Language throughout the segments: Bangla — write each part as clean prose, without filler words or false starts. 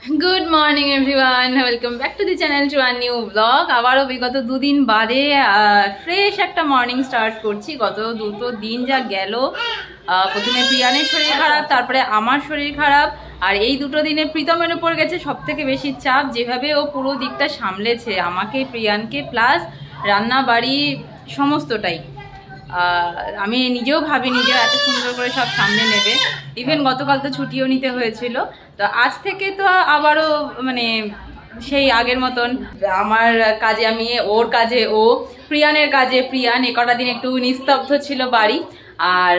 Good morning everyone, welcome back to the channel to our new blog. আবারও বিগত দুদিন বাদে ফ্রেশ একটা মর্নিং স্টার্ট করছি। গত দুটো দিন যা গেল, প্রথমে প্রিয়ানের শরীর খারাপ, তারপরে আমার শরীর খারাপ, আর এই দুটো দিনে প্রীতমের উপর গেছে সব থেকে বেশি চাপ। যেভাবে ও পুরো দিকটা সামলেছে আমাকে, প্রিয়ানকে, প্লাস রান্না বাড়ি সমস্তটাই, আমি নিজেও ভাবিনি যে এত সুন্দর করে সব সামনে নেবে। ইভেন গতকাল তো ছুটিও নিতে হয়েছিল। তো আজ থেকে তো আবারও মানে সেই আগের মতন আমার কাজে আমি, ওর কাজে ও, প্রিয়ানের কাজে প্রিয়ান। এ কটা দিন একটু নিস্তব্ধ ছিল বাড়ি। আর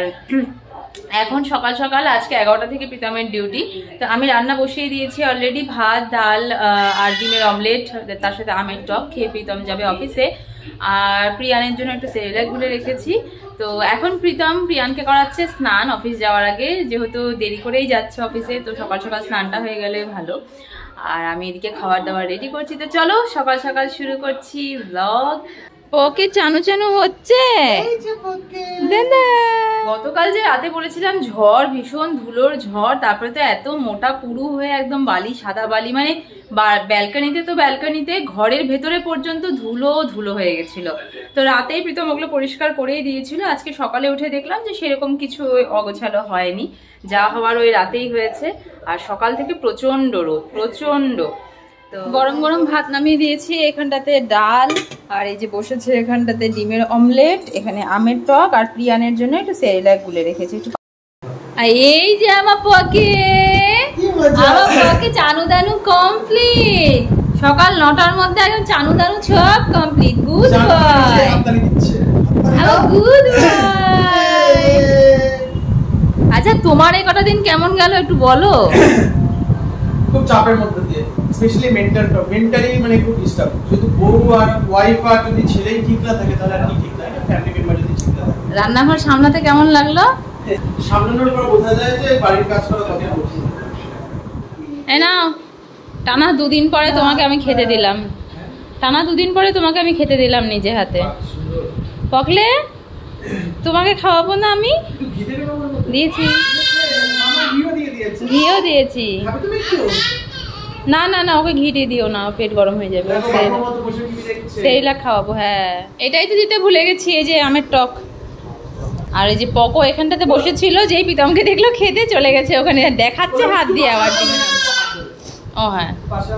এখন সকাল সকাল আজকে 11টা থেকে প্রীতমের ডিউটি। তো আমি রান্না বসিয়ে দিয়েছি অলরেডি, ভাত, ডাল আর ডিমের অমলেট, তার সাথে আমের টক খেয়ে প্রীতম যাবে অফিসে। আর প্রিয়ানের জন্য একটু সেরেলাক গুলে রেখেছি। তো এখন প্রীতম প্রিয়ানকে করাচ্ছে স্নান অফিস যাওয়ার আগে, যেহেতু দেরি করেই যাচ্ছে অফিসে, তো সকাল সকাল স্নানটা হয়ে গেলে ভালো। আর আমি এদিকে খাবার দাবার রেডি করছি। তো চলো সকাল সকাল শুরু করছি ব্লগ। ওকে চানু চানু হচ্ছে। গতকাল যে রাতে বলেছিলাম ঝড়, ভীষণ ধুলোর ঝড়, তারপরে তো এত মোটা পুরু হয়ে একদম বালি, সাদা বালি, মানে ব্যালকনিতে ঘরের ভেতরে পর্যন্ত ধুলো ধুলো হয়ে গেছিল। তো রাতেই প্রীতম ওগুলো পরিষ্কার করেই দিয়েছিল। আজকে সকালে উঠে দেখলাম যে সেরকম কিছু অগোছালো হয়নি, যা হওয়ার ওই রাতেই হয়েছে। আর সকাল থেকে প্রচন্ড রোদ, প্রচন্ড। তো গরম গরম ভাত নামিয়ে দিয়েছি, এখানটাতে ডাল, আর এই যে বসেছে এখানটাতে ডিমের অমলেট, এখানে আমের টক, আর প্রিয়ানের জন্য একটু সেরেলাক গুলে রেখেছি। আর এই যে আমার পকে চানু দানু কমপ্লিট। সকাল 9টার মধ্যে একদম চানু দানু সব complete. Good boy, good boy. আচ্ছা তোমার এই কটা দিন কেমন গেল একটু বলো। খুব চাপের মধ্যে দিয়ে, স্পেশালি মেন্টালি মানে খুব ডিস্টার্ব। যদি বউ আর ওয়াইফ আর যদি ছেলেই ঠিক না থাকে তাহলে আর কি ঠিক লাগে, ফ্যামিলি মেম্বার যদি ঠিক না থাকে। রান্নাঘর সামলাতে কেমন লাগলো? সামলানোর পর বোঝা যায় যে বাড়ির কাজ করা কত কঠিন। এই নাও, টানা দুদিন পরে তোমাকে আমি খেতে দিলাম, টানা দুদিন পরে তোমাকে আমি খেতে দিলাম নিজে হাতে। পকলে তোমাকে খাওয়াবো না আমি? দিয়েছি, ঘিও দিয়েছি। না না না, ওকে ঘি দিয়ে দিও না, পেট গরম হয়ে যাবে। সেরেলাক খাওয়াবো। হ্যাঁ এটাই তো দিতে ভুলে গেছি। এই যে আমের টক, আর এই যে পকো এখানটাতে বসেছিল, যেই প্রীতমকে দেখলো খেতে চলে গেছে ওখানে, দেখাচ্ছে হাত দিয়ে আবার ডিমের অমলেট। ও হ্যাঁ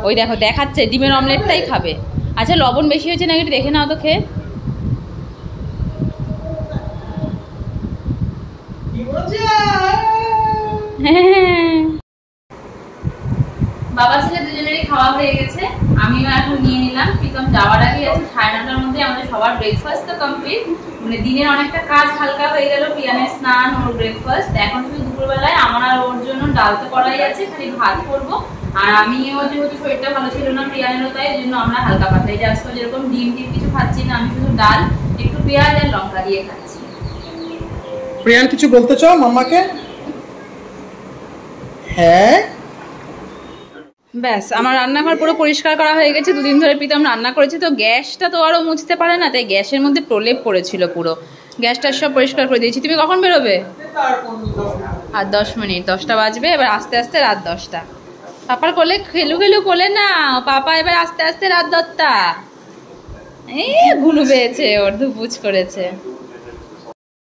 ওই দেখো দেখাচ্ছে ডিমের অমলেটটাই খাবে। আচ্ছা লবণ বেশি হয়েছে নাকি একটু দেখে নাও তো খেয়ে। বাবা ছেলে দুজনেরই খাওয়া হয়ে গেছে, আমিও এখন নিয়ে নিলাম। প্রীতম যাওয়ার আগে আছে 9:30টার মধ্যে আমাদের সবার ব্রেকফাস্ট তো কমপ্লিট। মানে দিনের অনেকটা কাজ হালকা হয়ে গেল, প্রিয়ানের স্নান, ওর ব্রেকফাস্ট। এখন শুধু দুপুরবেলায় আমার আর ওর জন্য ডাল তো করাই আছে, খালি ভাত করবো। আর আমিও যেহেতু শরীরটা ভালো ছিল না, প্রিয়ানেরও তাই, এই জন্য আমরা হালকা পাতলা, এই যে আজকাল যেরকম ডিম কিছু খাচ্ছি না, আমি শুধু ডাল, একটু পেঁয়াজ আর লঙ্কা দিয়ে খাচ্ছি। প্রিয়ান কিছু বলতে চাও মাম্মাকে? হ্যাঁ ব্যাস আমার রান্নাঘর পুরো পরিষ্কার করা হয়ে গেছে। দুদিন ধরে প্রীতম রান্না করেছে, তো গ্যাসটা তো আরও মুছতে পারে না, তাই গ্যাসের মধ্যে প্রলেপ পড়েছিল পুরো। গ্যাসটা সব পরিষ্কার করে দিয়েছি। তুমি কখন বেরোবে? আর 10 মিনিট, 10টা বাজবে। এবার আস্তে আস্তে রাত 10টা। পাপার কোলে খেলু কোলে না, পাপা এবার আস্তে আস্তে রাত 10টা। এই ঘুলু পেয়েছে, ওর ধুপুচ করেছে।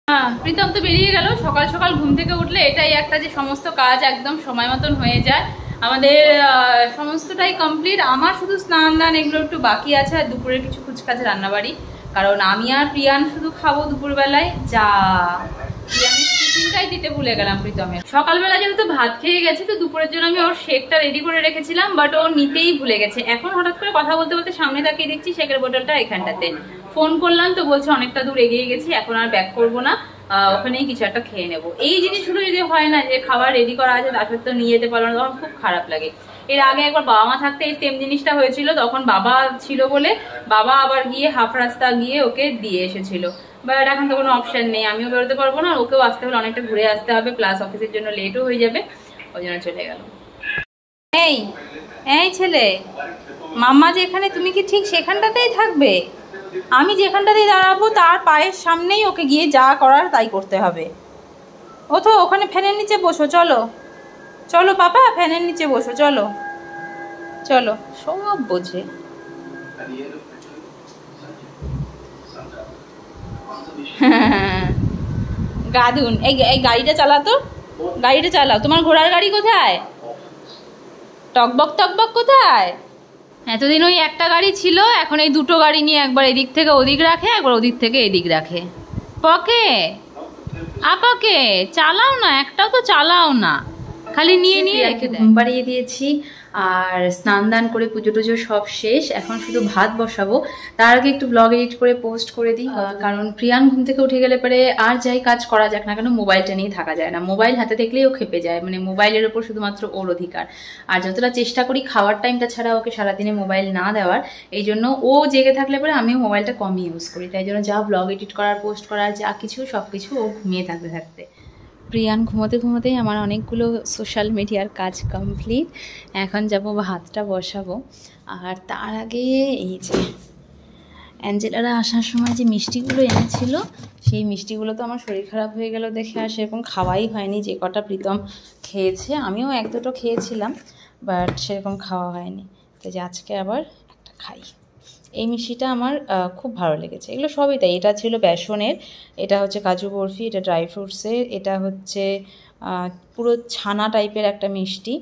হ্যাঁ প্রীতম তো বেরিয়ে গেল। সকাল সকাল ঘুম থেকে উঠলে এটাই একটা, যে সমস্ত কাজ একদম সময় মতন হয়ে যায়। আমাদের সমস্তটাই কমপ্লিট। আমার শুধু স্নান দান এগুলো একটু বাকি আছে, আর দুপুরের কিছু কুচকাচ রান্নাবাড়ি। কারণ আমি আর প্রিয়ান শুধু খাবো দুপুরবেলায়। যা প্রিয়ানের টিফিনটাই দিতে ভুলে গেলাম প্রীতমের। সকালবেলা যেহেতু ভাত খেয়ে গেছে, তো দুপুরের জন্য আমি ওর শেকটা রেডি করে রেখেছিলাম, বাট ও নিতেই ভুলে গেছে। এখন হঠাৎ করে কথা বলতে বলতে সামনে তাকিয়ে দেখছি শেকের বোতলটা এখানটাতে। ফোন করলাম তো বলছে অনেকটা দূর এগিয়ে গেছি, এখন আর ব্যাক করবো না, ওখানেই কিছু একটা খেয়ে নেবো। এই জিনিসগুলো যদি হয় না, যে খাবার রেডি করা আছে তার সাথে নিয়ে যেতে পারবো না, তখন খুব খারাপ লাগে। এর আগে একবার বাবা মা থাকতে এই সেম জিনিসটা হয়েছিল, তখন বাবা ছিল বলে বাবা আবার গিয়ে হাফ রাস্তা গিয়ে ওকে দিয়ে এসেছিল। বাট এখন তো কোনো অপশন নেই, আমিও বেরোতে পারবো না, ওকেও আসতে হলে অনেকটা ঘুরে আসতে হবে, প্লাস অফিসের জন্য লেটও হয়ে যাবে, ওই জন্য চলে গেল। এই এই ছেলে, মাম্মা যেখানে তুমি কি ঠিক সেখানটাতেই থাকবে? আমি যেখানটাতেই দাঁড়াবো তার পায়ের সামনেই ওকে গিয়ে যা করার তাই করতে হবে। ও তো ওখানে ফ্যানের নিচে বসো, চলো চলো পাপা ফ্যানের নিচে বসো, চলো। চলো, সব বোঝে। গাধুন, এই গাড়িটা চালাতো, গাড়িটা চালাও। তোমার ঘোড়ার গাড়ি কোথায়? টকবক টকবক কোথায়? এতদিন ওই একটা গাড়ি ছিল, এখন এই দুটো গাড়ি নিয়ে একবার এদিক থেকে ওদিক রাখে, একবার ওদিক থেকে এদিক রাখে। পকে আপাকে চালাও না, একটাও তো চালাও না, খালি নিয়ে নিয়ে রেখে ঘুম পাড়িয়ে দিয়েছি। আর স্নান দান করে পুজো টুজো সব শেষ, এখন শুধু ভাত বসাবো। তার আগে একটু ব্লগ এডিট করে পোস্ট করে দিই, কারণ প্রিয়ান ঘুম থেকে উঠে গেলে পরে আর যাই কাজ করা যাক না কেন মোবাইলটা নিয়ে থাকা যায় না। মোবাইল হাতে দেখলেই ও খেপে যায়, মানে মোবাইলের ওপর শুধুমাত্র ওর অধিকার। আর যতটা চেষ্টা করি খাওয়ার টাইমটা ছাড়া ওকে সারাদিনে মোবাইল না দেওয়ার, এই জন্য ও জেগে থাকলে পরে আমিও মোবাইলটা কমই ইউজ করি। তাই জন্য যা ব্লগ এডিট করার, পোস্ট করার যা কিছু সব কিছু ও ঘুমিয়ে থাকতে থাকতে। প্রিয়ান ঘুমোতে ঘুমোতেই আমার অনেকগুলো সোশ্যাল মিডিয়ার কাজ কমপ্লিট। এখন যাব ভাতটা বসাবো। আর তার আগে এই যে অ্যাঞ্জেলারা আসার সময় যে মিষ্টিগুলো এনেছিল, সেই মিষ্টিগুলো তো আমার শরীর খারাপ হয়ে গেল দেখে আর সেরকম খাওয়াই হয়নি। যে কটা প্রীতম খেয়েছে, আমিও এক দুটো খেয়েছিলাম, বাট সেরকম খাওয়া হয়নি। তো যে আজকে আবার একটা খাই। এই মিষ্টিটা আমার খুব ভালো লেগেছে। এগুলো সবই তাই, এটা ছিল বেসনের, এটা হচ্ছে কাজু বরফি, এটা ড্রাই ফ্রুটসের, এটা হচ্ছে পুরো ছানা টাইপের একটা মিষ্টি,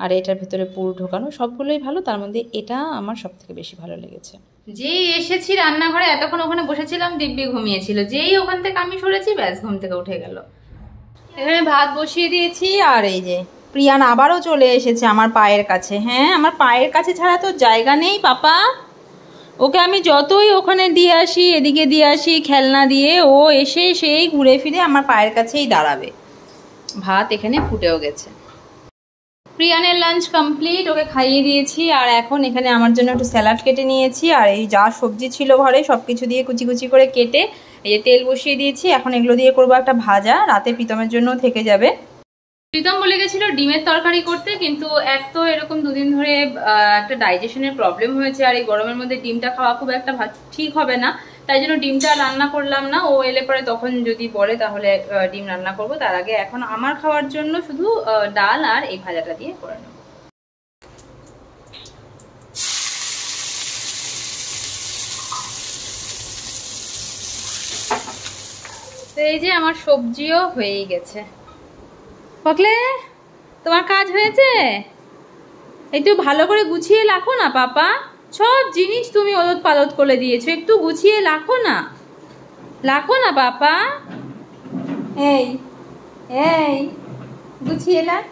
আর এটার ভেতরে পুর ঢোকানো। সবগুলোই ভালো, তার মধ্যে এটা আমার সব থেকে বেশি ভালো লেগেছে। যেই এসেছি রান্নাঘরে, এতক্ষণ ওখানে বসেছিলাম, দিব্যি ঘুমিয়েছিল। যেই ওখান থেকে আমি সরেছি, ব্যাস ঘুম থেকে উঠে গেল। এখানে ভাত বসিয়ে দিয়েছি, আর এই যে প্রিয়ান আবারও চলে এসেছে আমার পায়ের কাছে। হ্যাঁ, আমার পায়ের কাছে ছাড়া তো জায়গা নেই পাপা। ওকে আমি যতই ওখানে দিয়ে আসি, এদিকে দিয়ে আসি খেলনা দিয়ে, ও এসে সেই ঘুরে ফিরে আমার পায়ের কাছেই দাঁড়াবে। ভাত এখানে ফুটেও গেছে। প্রিয়ানের লাঞ্চ কমপ্লিট, ওকে খাইয়ে দিয়েছি। আর এখন এখানে আমার জন্য একটু স্যালাড কেটে নিয়েছি, আর এই যা সবজি ছিল ঘরে সব কিছু দিয়ে কুচি কুচি করে কেটে এই যে তেল বসিয়ে দিয়েছি। এখন এগুলো দিয়ে করবো একটা ভাজা, রাতে প্রীতমের জন্য থেকে যাবে। প্রীতম বলে গেছিল ডিমের তরকারি করতে, কিন্তু এক তো এরকম দুদিন ধরে একটা ডাইজেশনের প্রবলেম হয়েছে, আর এই গরমের মধ্যে ডিমটা খাওয়া খুব একটা ঠিক হবে না। তাই জন্য ডিমটা রান্না করলাম না। ও এলে পরে তখন যদি বলে তাহলে ডিম রান্না করব। তার আগে এখন আমার খাওয়ার জন্য শুধু ডাল আর এই ভাজাটা দিয়ে করে নেব। তো এই যে আমার সবজিও হয়েই গেছে। পকলে, তোমার কাজ হয়েছে? একটু ভালো করে গুছিয়ে রাখো না পাপা, সব জিনিস তুমি ওলট পালট করে দিয়েছো, একটু গুছিয়ে রাখো না, রাখো না পাপা। এই এই গুছিয়ে রাখ,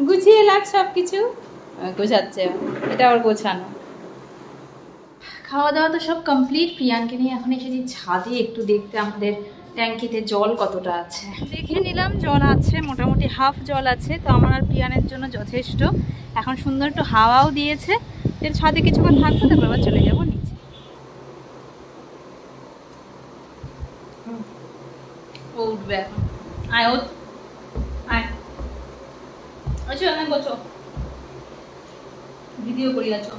গুছিয়ে রাখ সব কিছু। গোছাচ্ছে, এটা ওর গোছানো। খাওয়া দাওয়া তো সব কমপ্লিট। প্রিয়ানকে নিয়ে এখন এসেছি ছাদে একটু দেখতে আমাদের ট্যাঙ্কিতে জল কতটা আছে। দেখে নিলাম জল আছে, মোটামুটি হাফ জল আছে, তো আমার আর প্রিয়ানের জন্য যথেষ্ট। এখন সুন্দর একটু হাওয়াও দিয়েছে, এর ছাদে কিছুক্ষণ থাকবো, তারপর আবার চলে যাবো নিচে। ও উঠবে এখন, আয় ও আয়, আচ্ছা এখানে বসো, ভিডিও করি আছো।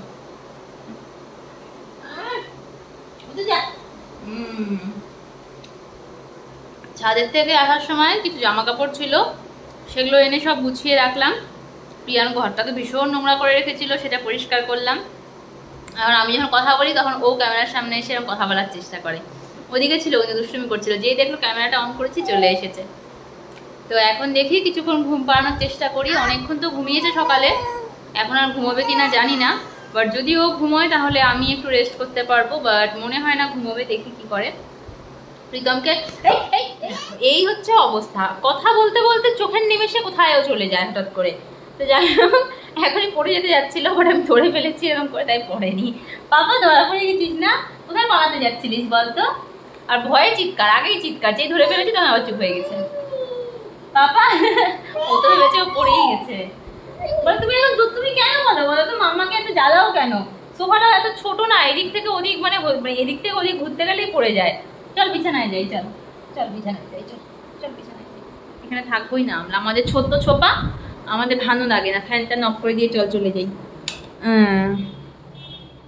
ছাদের থেকে আসার সময় কিছু জামা কাপড় ছিল, সেগুলো এনে সব গুছিয়ে রাখলাম। প্রিয়ান ঘরটাকে ভীষণ নোংরা করে রেখেছিল, সেটা পরিষ্কার করলাম। আর আমি যখন কথা বলি তখন ও ক্যামেরার সামনে এসে এরকম কথা বলার চেষ্টা করে। ওদিকে ছিল, ওদিকে দুষ্টুমি করছিল, যেই দেখলো ক্যামেরাটা অন করেছি চলে এসেছে। তো এখন দেখি কিছুক্ষণ ঘুম পাড়ানোর চেষ্টা করি। অনেকক্ষণ তো ঘুমিয়েছে সকালে, এখন আর ঘুমোবে কিনা জানি না, বাট যদি ও ঘুমোয় তাহলে আমি একটু রেস্ট করতে পারবো, বাট মনে হয় না ঘুমোবে, দেখি কি করে। প্রীতমকে এই হচ্ছে অবস্থা, কথা বলতে বলতে চোখের নিমেষে কোথায়ও চলে যায় হঠাৎ করে। তো যাই হোক, এখনই পড়ে যেতে যাচ্ছিল, বাট আমি ধরে ফেলেছি এরকম করে, তাই পড়েনি। পাপা ধরা পড়ে গেছিস না? কোথায় পালাতে যাচ্ছিলিস বলতো? আর ভয়ে চিৎকার, আগেই চিৎকার, যেই ধরে ফেলেছি তখন আবার চুপ হয়ে গেছে। পাপা ও তো ভেবেছে ও পড়েই গেছে। বলে তুমি এখন তুমি কেন বলো বলো তো, মাম্মাকে এত জ্বালাও কেন? সোফাটা এত ছোট না, এদিক থেকে ওদিক মানে এদিক থেকে ওদিক ঘুরতে গেলেই পড়ে যায়। চল বিছানায় যাই, চল চল বিছানায় যাই, চল চল বিছানায় যাই। এখানে থাকবোই না আমরা, আমাদের ছোট্ট ছোপা, আমাদের ভালো লাগে না, ফ্যানটা নক করে দিয়ে চল চলে যাই।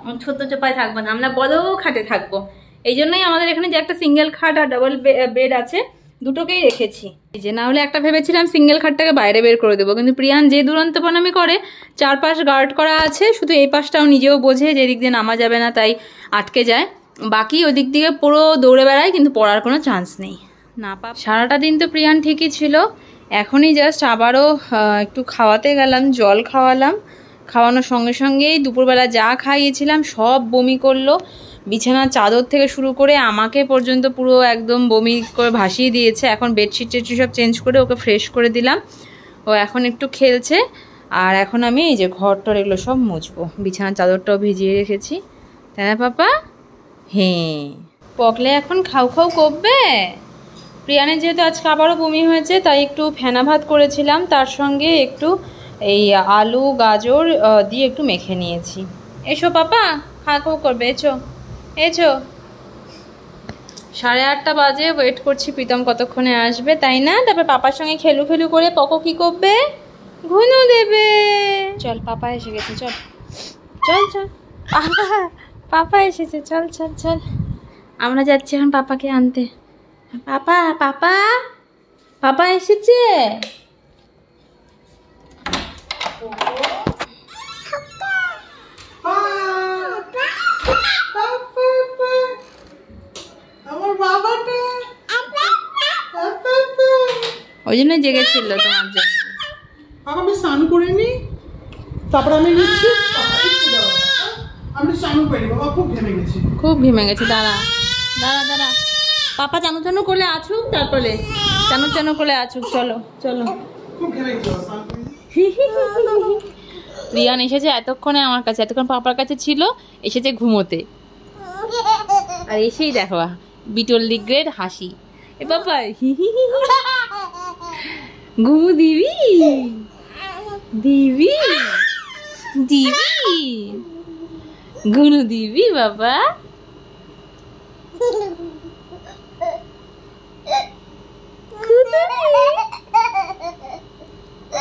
আমার ছোট্ট চোপায় থাকবো না, আমরা বড় খাটে থাকবো। এই জন্যই আমাদের এখানে যে একটা সিঙ্গেল খাট আর ডাবল বেড আছে, দুটোকেই রেখেছি। এই যে, না হলে একটা ভেবেছিলাম সিঙ্গেল খাটটাকে বাইরে বের করে দেবো, কিন্তু প্রিয়ান যে দুরন্তপনামি করে, চারপাশ গার্ড করা আছে, শুধু এই পাশটাও নিজেও বোঝে যে এদিক দিয়ে নামা যাবে না, তাই আটকে যায়। বাকি ওদিক দিকে পুরো দৌড়ে বেড়ায়, কিন্তু পড়ার কোনো চান্স নেই। না সারাটা দিন তো প্রিয়ান ঠিকই ছিল, এখনই জাস্ট আবারও একটু খাওয়াতে গেলাম, জল খাওয়ালাম। খাওয়ানোর সঙ্গে সঙ্গেই দুপুরবেলা যা খাইয়েছিলাম সব বমি করলো। বিছানার চাদর থেকে শুরু করে আমাকে পর্যন্ত পুরো একদম বমি করে ভাসিয়ে দিয়েছে। এখন বেডশিট টেডশিট সব চেঞ্জ করে ওকে ফ্রেশ করে দিলাম। ও এখন একটু খেলছে। আর এখন আমি এই যে ঘরটর এগুলো সব মুছবো। বিছানার চাদরটাও ভিজিয়ে রেখেছি, তাই না পাপা? হ্যাঁ, পকলে এখন খাও খাও করবে। প্রিয়ানের যেহেতু আজকে আবারও বমি হয়েছে, তাই একটু ফেনা ভাত করেছিলাম, তার সঙ্গে একটু এই আলু গাজর দিয়ে একটু মেখে নিয়েছি। এসো পাপা, খাওয়া খাও করবে, এসো এসো। 8:30 বাজে, ওয়েট করছি প্রীতম কতক্ষণে আসবে, তাই না? তারপর পাপার সঙ্গে খেলু খেলু করে পকো কি করবে, ঘুনু দেবে। চল, পাপা এসে গেছে, চল চল চল। পাপা এসেছে, চল চল চল। আমরা যাচ্ছি এখন পাপাকে আনতে। পাপা পাপা পাপা এসেছে। ওই জন্য জেগেছিল তোমার জন্য। আমি স্নান করে নি, তারপর আমি নিচ্ছি। আমি স্নান করিনি বাবা, খুব ঘেমে গেছি, খুব ঘেমে গেছে। দাঁড়া দাঁড়া দাঁড়া, পাপা চানু চানু করে আছুক, তারপরে চানু চানু করে আছুক। চলো চলো। খুব ঘেমে গেছি, স্নান করিনি। প্রিয়ান এসেছে এতক্ষণে আমার কাছে, এতক্ষণ পাপার কাছে ছিল, এসেছে ঘুমোতে। আর এসেই দেখো বিটল দিগ্রের হাসি। এ পাপা ঘুমু দিবি দিবি দিবি ঘুনু দিবি বাবা।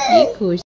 কি খুশি।